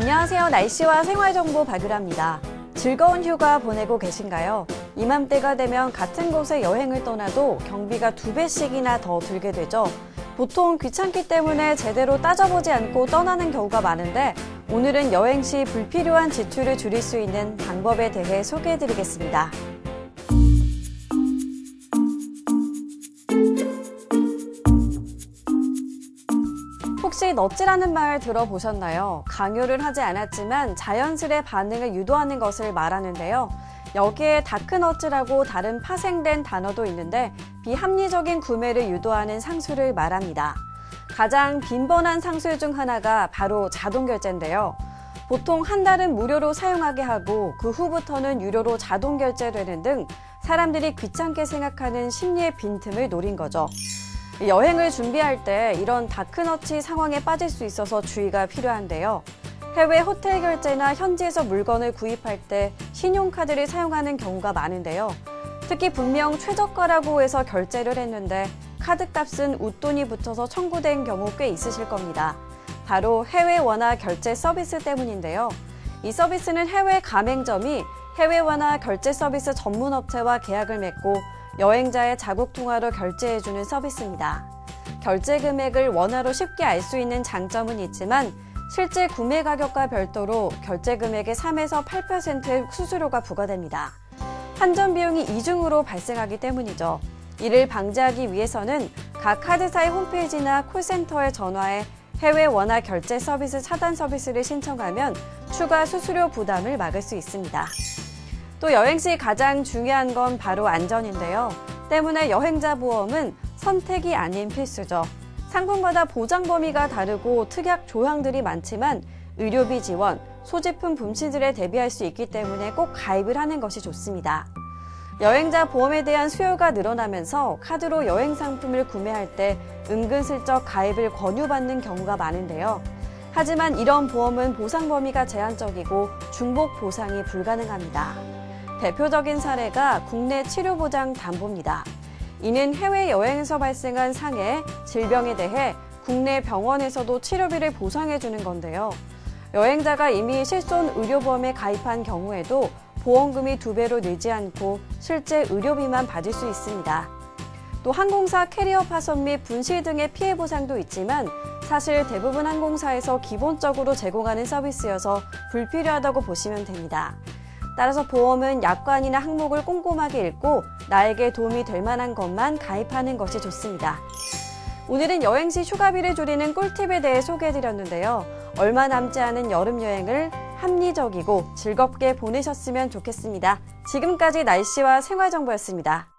안녕하세요. 날씨와 생활정보 박유라입니다. 즐거운 휴가 보내고 계신가요? 이맘때가 되면 같은 곳에 여행을 떠나도 경비가 2배씩이나 더 들게 되죠. 보통 귀찮기 때문에 제대로 따져보지 않고 떠나는 경우가 많은데 오늘은 여행 시 불필요한 지출을 줄일 수 있는 방법에 대해 소개해드리겠습니다. 혹시 넛지라는 말 들어보셨나요? 강요를 하지 않았지만 자연스레 반응을 유도하는 것을 말하는데요. 여기에 다크넛이라고 다른 파생된 단어도 있는데 비합리적인 구매를 유도하는 상술을 말합니다. 가장 빈번한 상술 중 하나가 바로 자동결제인데요. 보통 한 달은 무료로 사용하게 하고 그 후부터는 유료로 자동결제되는 등 사람들이 귀찮게 생각하는 심리의 빈틈을 노린 거죠. 여행을 준비할 때 이런 다크넛이 상황에 빠질 수 있어서 주의가 필요한데요. 해외 호텔 결제나 현지에서 물건을 구입할 때 신용카드를 사용하는 경우가 많은데요. 특히 분명 최저가라고 해서 결제를 했는데 카드값은 웃돈이 붙어서 청구된 경우 꽤 있으실 겁니다. 바로 해외 원화 결제 서비스 때문인데요. 이 서비스는 해외 가맹점이 해외 원화 결제 서비스 전문 업체와 계약을 맺고 여행자의 자국 통화로 결제해주는 서비스입니다. 결제 금액을 원화로 쉽게 알 수 있는 장점은 있지만 실제 구매 가격과 별도로 결제 금액의 3에서 8%의 수수료가 부과됩니다. 환전 비용이 이중으로 발생하기 때문이죠. 이를 방지하기 위해서는 각 카드사의 홈페이지나 콜센터에 전화해 해외 원화 결제 서비스 차단 서비스를 신청하면 추가 수수료 부담을 막을 수 있습니다. 또 여행 시 가장 중요한 건 바로 안전인데요. 때문에 여행자 보험은 선택이 아닌 필수죠. 상품마다 보장 범위가 다르고 특약 조항들이 많지만 의료비 지원, 소지품 분실에 대비할 수 있기 때문에 꼭 가입을 하는 것이 좋습니다. 여행자 보험에 대한 수요가 늘어나면서 카드로 여행 상품을 구매할 때 은근슬쩍 가입을 권유받는 경우가 많은데요. 하지만 이런 보험은 보상 범위가 제한적이고 중복 보상이 불가능합니다. 대표적인 사례가 국내 치료보장 담보입니다. 이는 해외여행에서 발생한 상해, 질병에 대해 국내 병원에서도 치료비를 보상해주는 건데요. 여행자가 이미 실손 의료보험에 가입한 경우에도 보험금이 2배로 늘지 않고 실제 의료비만 받을 수 있습니다. 또 항공사 캐리어 파손 및 분실 등의 피해 보상도 있지만 사실 대부분 항공사에서 기본적으로 제공하는 서비스여서 불필요하다고 보시면 됩니다. 따라서 보험은 약관이나 항목을 꼼꼼하게 읽고 나에게 도움이 될 만한 것만 가입하는 것이 좋습니다. 오늘은 여행 시 휴가비를 줄이는 꿀팁에 대해 소개해드렸는데요. 얼마 남지 않은 여름 여행을 합리적이고 즐겁게 보내셨으면 좋겠습니다. 지금까지 날씨와 생활정보였습니다.